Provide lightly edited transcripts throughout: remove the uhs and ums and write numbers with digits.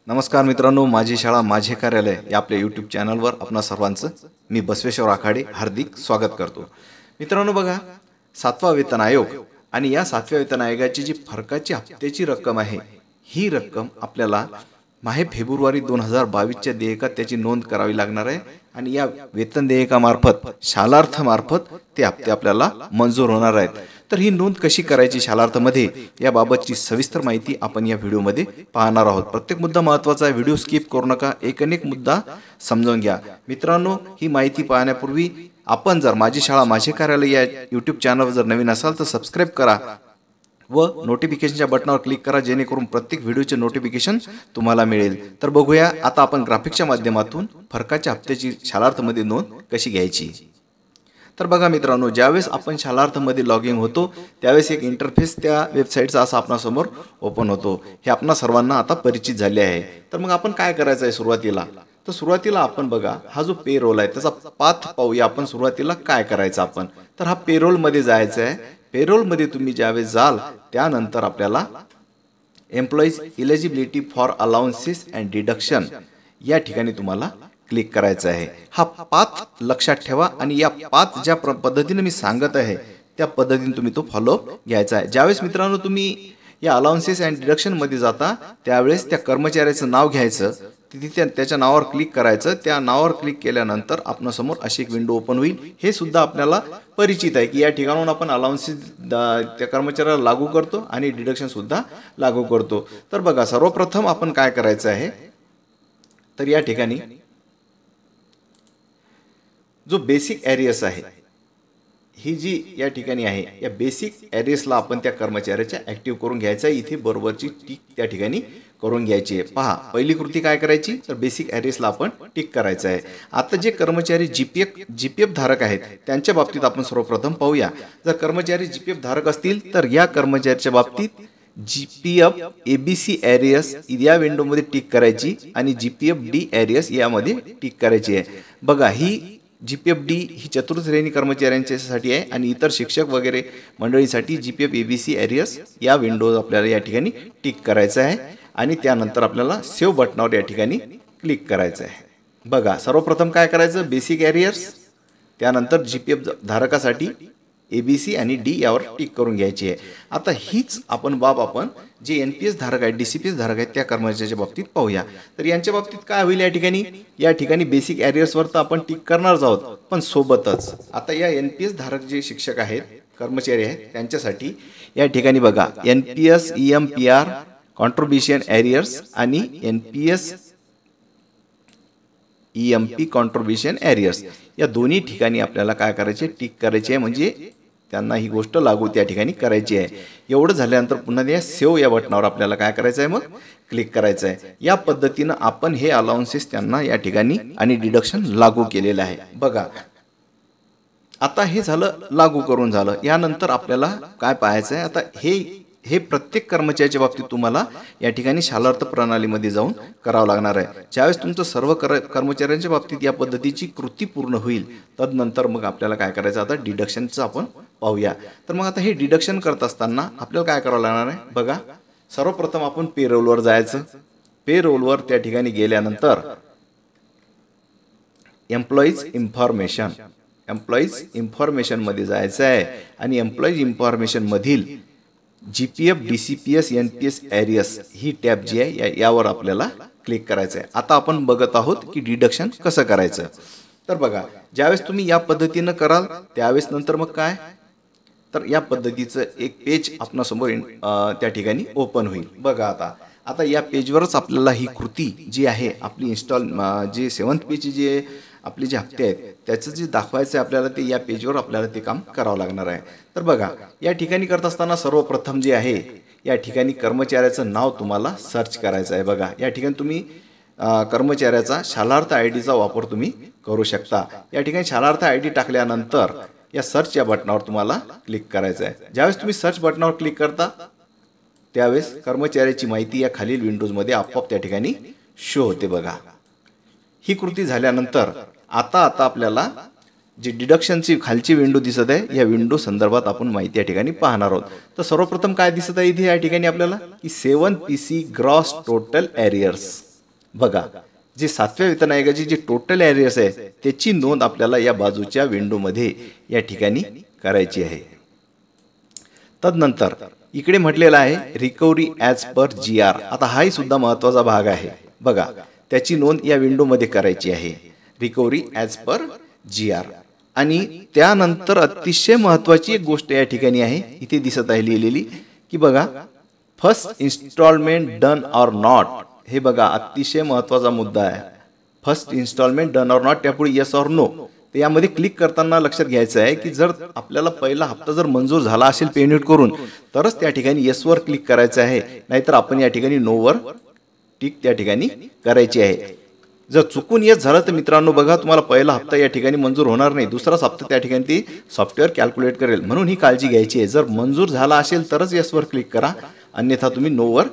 नमस्कार मित्रांनो, माझी शाळा माझे कार्यालय या आपल्या यूट्यूब चॅनलवर आपणा सर्वांचं मी बसवेश्वर आखाडे हार्दिक स्वागत करतो. मित्रांनो बघा, 7वा वेतन आयोग आणि या 7व्या वेतन आयोगाची जी फरकाची हप्त्याची रक्कम आहे, ही रक्कम आपल्याला माहे फेब्रुवारी 2022च्या देयकात त्याची नोंद करावी लागणार आहे आणि या वेतन देयकामार्फत शालार्थामार्फत ते हप्ते आपल्याला मंजूर होणार आहेत. तर ही नोंद कशी करायची शालार्थमध्ये याबाबतची सविस्तर माहिती आपण या व्हिडिओमध्ये पाहणार आहोत. प्रत्येक मुद्दा महत्त्वाचा आहे, व्हिडिओ स्किप करू नका, एक मुद्दा समजून घ्या. मित्रांनो, ही माहिती पाहण्यापूर्वी आपण जर माझी शाळा माझे कार्यालय या यूट्यूब चॅनलवर जर नवीन असाल तर सबस्क्राईब करा व नोटिफिकेशनच्या बटनावर क्लिक करा, जेणेकरून प्रत्येक व्हिडिओचे नोटिफिकेशन तुम्हाला मिळेल. तर बघूया आता आपण ग्राफिकच्या माध्यमातून फरकाच्या हप्त्याची शालार्थमध्ये नोंद कशी घ्यायची. तर बघा मित्रांनो, ज्यावेळेस आपण शालार्थमध्ये लॉग इन होतो त्यावेळेस एक इंटरफेस त्या वेबसाईटचा असा आपणासमोर ओपन होतो. हे आपणा सर्वांना आता परिचित झाले आहे. तर मग आपण काय करायचं आहे सुरुवातीला, तर सुरुवातीला आपण बघा हा जो पे रोल आहे त्याचा पाथ पाहूया. आपण सुरुवातीला काय करायचं, आपण तर हा पेरोलमध्ये जायचं आहे. पेरोलमध्ये तुम्ही ज्यावेळेस जाल त्यानंतर आपल्याला employees eligibility for allowances and deduction या ठिकाणी तुम्हाला क्लिक करायचं आहे. हा पाथ लक्षात ठेवा आणि या पाथ ज्या पद्धतीने मी सांगत आहे त्या पद्धतीने तुम्ही तो फॉलो घ्यायचा आहे. ज्यावेळेस मित्रांनो तुम्ही या अलाउन्सेस अँड डिडक्शन मध्ये जाता त्यावेळेस त्या कर्मचाऱ्याचं नाव घ्यायचं, तिथे त्याच्या नावावर क्लिक करायचं. त्या नावावर क्लिक केल्यानंतर आपणासमोर अशी एक विंडो ओपन होईल. हे सुद्धा आपल्याला परिचित आहे की या ठिकाणाहून आपण अलाउन्सेस त्या कर्मचाऱ्याला लागू करतो आणि डिडक्शन सुद्धा लागू करतो. तर बघा, सर्वप्रथम आपण काय करायचं आहे, तर या ठिकाणी जो बेसिक एरियस आहे, ही जी या ठिकाणी आहे, या बेसिक एरियसला आपण त्या कर्मचाऱ्याच्या ॲक्टिव्ह करून घ्यायचा आहे. इथे बरोबरची टिक त्या ठिकाणी करून घ्यायची आहे. पहा, पहिली कृती काय करायची, तर बेसिक एरियसला आपण टिक करायचं आहे. आता जे कर्मचारी जीपीएफ धारक आहेत त्यांच्या बाबतीत आपण सर्वप्रथम पाहूया. जर कर्मचारी जीपीएफ धारक असतील तर या कर्मचाऱ्याच्या बाबतीत जीपीएफ एबीसी एरियस या विंडोमध्ये टिक करायची आणि जीपीएफ डी एरियस यामध्ये टिक करायची आहे. बघा, ही जीपीएफ डी ही चतुर्थ श्रेणी कर्मचाऱ्यांच्यासाठी आहे आणि इतर शिक्षक वगैरे मंडळीसाठी जीपीएफ एबीसी एरियस या विंडो आपल्याला या ठिकाणी टिक करायचं आहे आणि त्यानंतर आपल्याला सेव्ह बटनावर या ठिकाणी क्लिक करायचं आहे. बघा, सर्वप्रथम काय करायचं, बेसिक एरियर्स, त्यानंतर जीपीएफ धारकासाठी एबीसी आणि डी यावर टिक करून घ्यायची आहे. आता हीच आपण आपण जे एनपीएस धारक आहेत, डीसीपीएस धारक आहेत त्या कर्मचाऱ्याच्या बाबतीत पाहूया. तर यांच्या बाबतीत काय होईल, या ठिकाणी बेसिक एरियर्सवर तर आपण टिक करणारच आहोत, पण सोबतच आता या एनपीएस धारक जे शिक्षक आहेत, कर्मचारी आहेत, त्यांच्यासाठी या ठिकाणी बघा एनपीएस ईएमपीआर कॉन्ट्रीब्युशन एरियर्स आणि एनपीएस ईएमपी कॉन्ट्रीब्युशन एरियर्स या दोन्ही ठिकाणी आपल्याला काय करायचे, टिक करायचे आहे. म्हणजे त्यांना ही गोष्ट लागू त्या ठिकाणी करायची आहे. एवढं झाल्यानंतर पुन्हा या सेव्ह या बटनावर आपल्याला काय करायचं आहे, मग क्लिक करायचं आहे. या पद्धतीनं आपण हे अलाउन्सेस त्यांना या ठिकाणी आणि डिडक्शन लागू केलेलं आहे. बघा, आता हे झालं, लागू करून झालं. यानंतर आपल्याला काय पाहायचं आहे, आता हे प्रत्येक कर्मचाऱ्याच्या बाबतीत तुम्हाला या ठिकाणी शालार्थ प्रणालीमध्ये जाऊन करावं लागणार आहे. ज्यावेळेस तुमचं सर्व कर्मचाऱ्यांच्या बाबतीत या पद्धतीची कृती पूर्ण होईल तदनंतर मग आपल्याला काय करायचं, आता डिडक्शनचं आपण पाहूया. तर मग आता हे डिडक्शन करत असताना आपल्याला काय करावं लागणार आहे, बघा, सर्वप्रथम आपण पेरोलवर जायचं. पेरोलवर त्या ठिकाणी गेल्यानंतर एम्प्लॉईज इन्फॉर्मेशनमध्ये जायचं आहे आणि एम्प्लॉईज इन्फॉर्मेशनमधील जीपीएफ डीसीपीएस एनपीएस एरियस ही टॅब जी आहे यावर आपल्याला क्लिक करायचं आहे. आता आपण बघत आहोत की डिडक्शन कसं करायचं. तर बघा, ज्यावेळेस तुम्ही या पद्धतीनं कराल त्यावेळेस नंतर मग काय, तर या पद्धतीचं एक पेज आपणासमोर त्या ठिकाणी ओपन होईल. बघा, आता या पेजवरच आपल्याला ही कृती जी आहे आपली इन्स्टॉल जे 7th पेज जे आपले जे हप्ते आहेत त्याचं जे दाखवायचं आहे आपल्याला, ते या पेजवर आपल्याला ते काम करावं लागणार आहे. तर बघा, या ठिकाणी करत असताना सर्वप्रथम जे आहे या ठिकाणी कर्मचाऱ्याचं नाव तुम्हाला सर्च करायचं आहे. बघा, या ठिकाणी तुम्ही कर्मचाऱ्याचा शालार्थ आय डीचा वापर तुम्ही करू शकता. या ठिकाणी शालार्थ आय डी टाकल्यानंतर या सर्च या बटनावर तुम्हाला क्लिक करायचं आहे. ज्यावेळेस तुम्ही सर्च बटनावर क्लिक करता त्यावेळेस कर्मचाऱ्याची माहिती या खालील विंडोजमध्ये आपोआप त्या ठिकाणी शो होते. बघा, ही कृती झाल्यानंतर आता आपल्याला जी डिडक्शनची खालची विंडो दिसत आहे या विंडो संदर्भात आपण माहिती या ठिकाणी पाहणार आहोत. तर सर्वप्रथम काय दिसत आहे इथे या ठिकाणी आपल्याला की 7 पीसी ग्रॉस टोटल एरियर्स बघा, जे 7व्या वेतन आयोगाची जी टोटल एरियर्स आहे त्याची नोंद आपल्याला या बाजूच्या विंडोमध्ये या ठिकाणी करायची आहे. तदनंतर इकडे म्हटलेलं आहे रिकव्हरी ॲज पर GR. आता हाही सुद्धा महत्त्वाचा भाग आहे. बघा, त्याची नोंद या विंडोमध्ये करायची आहे, रिकव्हरी ॲज पर GR. आणि त्यानंतर अतिशय महत्त्वाची एक गोष्ट या ठिकाणी आहे, इथे दिसत आहे लिहिलेली, की बघा first instalment done or not. हे बघा अतिशय महत्त्वाचा मुद्दा आहे. First instalment done or not, त्यापुढे येस ऑर नो. तर यामध्ये क्लिक करताना लक्षात घ्यायचं आहे की जर आपल्याला पहिला हप्ता जर मंजूर झाला असेल पेमेंट करून तरच त्या ठिकाणी येसवर क्लिक करायचं आहे, नाहीतर आपण या ठिकाणी नोवर टिक त्या ठिकाणी करायची आहे. जर चुकून येस झालं तर मित्रांनो बघा, तुम्हाला पहिला हप्ता या ठिकाणी मंजूर होणार नाही, दुसराच हप्ता त्या ठिकाणी ती सॉफ्टवेअर कॅल्क्युलेट करेल. म्हणून ही काळजी घ्यायची आहे. जर मंजूर झाला असेल तरच येसवर क्लिक करा, अन्यथा तुम्ही नोवर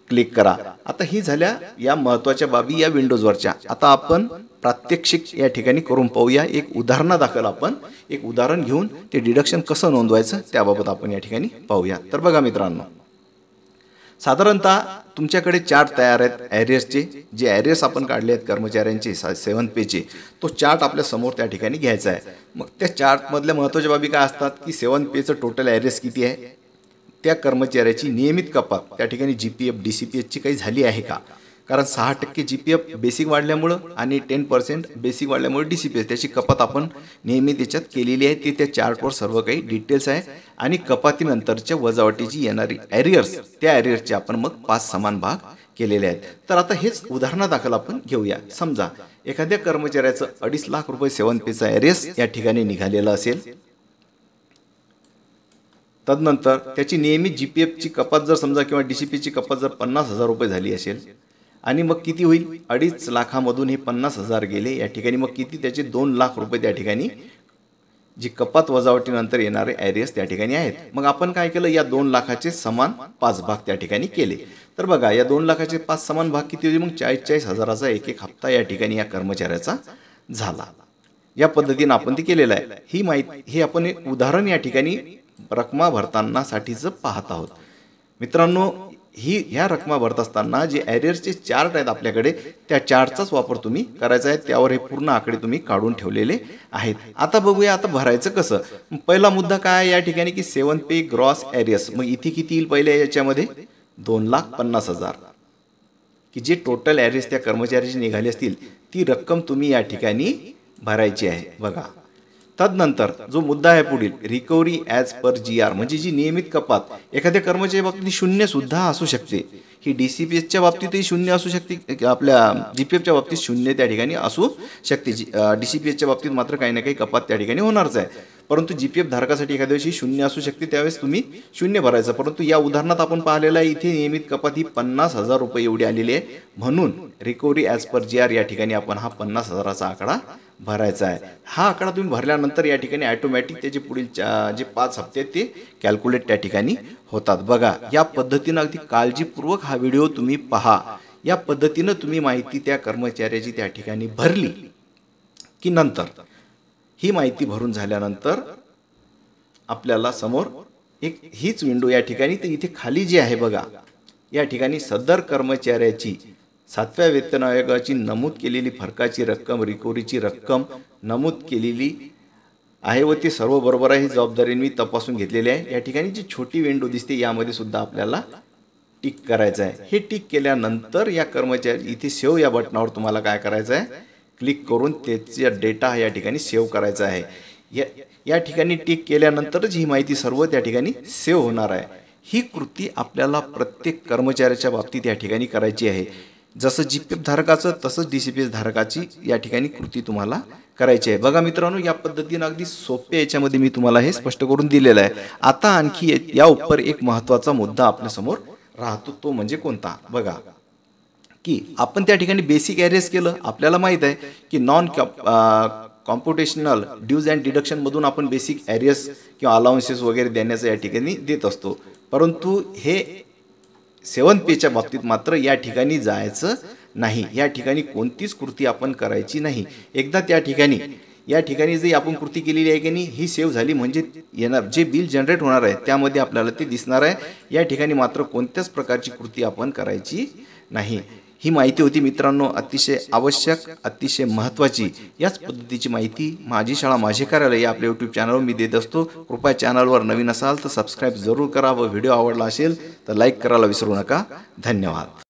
क्लिक करा. आता ही झाल्या या महत्त्वाच्या बाबी या विंडोजवरच्या. आता आपण प्रात्यक्षिक या ठिकाणी करून पाहूया. एक उदाहरणादाखल आपण एक उदाहरण घेऊन ते डिडक्शन कसं नोंदवायचं त्याबाबत आपण या ठिकाणी पाहूया. तर बघा मित्रांनो, साधारणतः तुमच्याकडे चार्ट तयार आहेत ॲरियर्सचे. जे ॲरियर्स आपण काढले आहेत कर्मचाऱ्यांचे 7 पेचे, तो चार्ट आपल्या समोर त्या ठिकाणी घ्यायचा आहे. मग त्या चार्टमधल्या महत्त्वाच्या बाबी काय असतात की 7 पेचं टोटल ॲरियर्स किती आहे, त्या कर्मचाऱ्याची नियमित कपात त्या ठिकाणी GPF DCPHची काही झाली आहे का. कारण 6% GPF बेसिक वाढल्यामुळं आणि 10% बेसिक वाढल्यामुळे DCPH त्याची कपात आपण नेहमी त्याच्यात केलेली आहे. ते त्या चार्टवर सर्व काही डिटेल्स आहे. आणि कपातीनंतरच्या वजावटीची येणारी ॲरियर्स, त्या ॲरियर्सचे आपण मग 5 समान भाग केलेले आहेत. तर आता हेच उदाहरणादाखल आपण घेऊया. समजा एखाद्या कर्मचाऱ्याचं 2.5 लाख रुपये 7 पेचा ॲरियर्स या ठिकाणी निघालेला असेल. तदनंतर त्याची नियमित GPFची कपात जर समजा किंवा DCPची कपात जर 50,000 रुपये झाली असेल आणि मग किती होईल, 2.5 लाखामधून हे 50,000 गेले या ठिकाणी, मग किती त्याचे 2 लाख रुपये त्या ठिकाणी जी कपात वजावटीनंतर येणारे ॲरियर्स त्या ठिकाणी आहेत. मग आपण काय केलं, या 2 लाखाचे समान 5 भाग त्या ठिकाणी केले. तर बघा या 2 लाखाचे 5 समान भाग किती होते, मग 40,000चा एक एक हप्ता या ठिकाणी या कर्मचाऱ्याचा झाला. या पद्धतीने आपण ते केलेलं आहे. ही माहिती हे आपण एक उदाहरण या ठिकाणी रकमा भरताना साठीच पाहत आहोत. मित्रांनो, ह्या रकमा भरत असताना जे ॲरियर्सचे चार्ट आहेत आपल्याकडे, त्या चार्टचाच वापर तुम्ही करायचा आहे. त्यावर हे पूर्ण आकडे तुम्ही काढून ठेवलेले आहेत. आता बघूया आता भरायचं कसं. पहिला मुद्दा काय आहे या ठिकाणी की 7 पे ग्रॉस ॲरियर्स. मग इथे किती येईल पहिल्या याच्यामध्ये, 2,50,000 की जे टोटल ॲरियर्स त्या कर्मचाऱ्याची निघाली असतील ती रक्कम तुम्ही या ठिकाणी भरायची आहे. बघा, तदनंतर जो मुद्दा आहे पुढील, रिकव्हरी ॲज पर GR, म्हणजे जी नियमित कपात एखाद्या कर्मचाऱ्याच्या बाबतीत शून्य सुद्धा असू शकते. ही DCPHच्या बाबतीतही शून्य असू शकते, आपल्या GPFच्या बाबतीत शून्य त्या ठिकाणी असू शकते. DCPHच्या बाबतीत मात्र काही ना काही कपात त्या ठिकाणी होणारच आहे. परंतु GPF धारकासाठी एखाद्या दिवशी शून्य असू शकते, त्यावेळेस तुम्ही शून्य भरायचं. परंतु या उदाहरणात आपण पाहिलेलं आहे इथे नियमित कपात ही 50,000 रुपये एवढी आलेली आहे. म्हणून रिकव्हरी ॲज पर GR या ठिकाणी आपण हा 50,000चा आकडा भरायचा आहे. हा आकडा तुम्ही भरल्यानंतर या ठिकाणी ऑटोमॅटिक त्याचे पुढील जे 5 हप्ते आहेत ते कॅल्क्युलेट त्या ठिकाणी होतात. बघा, या पद्धतीनं अगदी काळजीपूर्वक हा व्हिडिओ तुम्ही पहा. या पद्धतीनं तुम्ही माहिती त्या कर्मचाऱ्याची त्या ठिकाणी भरली की नंतर ही माहिती भरून झाल्यानंतर आपल्याला समोर एक हीच विंडो या ठिकाणी, तर इथे खाली जी आहे बघा, या ठिकाणी सदर कर्मचाऱ्याची 7व्या वेतन आयोगाची नमूद केलेली फरकाची रक्कम, रिकव्हरीची रक्कम नमूद केलेली आहे व ते सर्व बरोबर आहे. ही जबाबदारी मी तपासून घेतलेली आहे. या ठिकाणी जी छोटी विंडो दिसते यामध्ये सुद्धा आपल्याला टिक करायचं आहे. हे टिक केल्यानंतर या कर्मचारी इथे सेव्ह या बटनावर तुम्हाला काय करायचं आहे, क्लिक करून त्याचा डेटा या ठिकाणी सेव्ह करायचा आहे. या ठिकाणी टिक केल्यानंतरच ही माहिती सर्व त्या ठिकाणी सेव्ह होणार आहे. ही कृती आपल्याला प्रत्येक कर्मचाऱ्याच्या बाबतीत या ठिकाणी करायची आहे. जसं GPF धारकाचं तसंच DCPH धारकाची या ठिकाणी कृती तुम्हाला करायची आहे. बघा मित्रांनो, या पद्धतीनं अगदी सोप्या याच्यामध्ये मी तुम्हाला हे स्पष्ट करून दिलेलं आहे. आता आणखी या उपर एक महत्त्वाचा मुद्दा आपल्यासमोर राहतो, तो म्हणजे कोणता. बघा की आपण त्या ठिकाणी बेसिक ॲरियर्स केलं. आपल्याला माहीत आहे की नॉन कॉम्प्युटेशनल ड्यूज अँड डिडक्शनमधून आपण बेसिक ॲरियर्स किंवा अलाउन्सेस वगैरे देण्याचं या ठिकाणी देत असतो. परंतु हे 7 पेच्या बाबतीत मात्र या ठिकाणी जायचं नाही. या ठिकाणी कोणतीच कृती आपण करायची नाही. एकदा त्या ठिकाणी या ठिकाणी जे आपण कृती केलेली आहे की नाही, ही सेव्ह झाली म्हणजे येणार जे बिल जनरेट होणार आहे त्यामध्ये आपल्याला ते दिसणार आहे. या ठिकाणी मात्र कोणत्याच प्रकारची कृती आपण करायची नाही. ही माहिती होती मित्रांनो, अतिशय आवश्यक, अतिशय महत्त्वाची. याच पद्धतीची माहिती माझी शाळा माझे कार्यालय या आपल्या यूट्यूब चॅनलवर मी देत असतो. कृपया चॅनलवर नवीन असाल तर सबस्क्राईब जरूर करा व व्हिडिओ आवडला असेल तर लाईक करायला विसरू नका. धन्यवाद.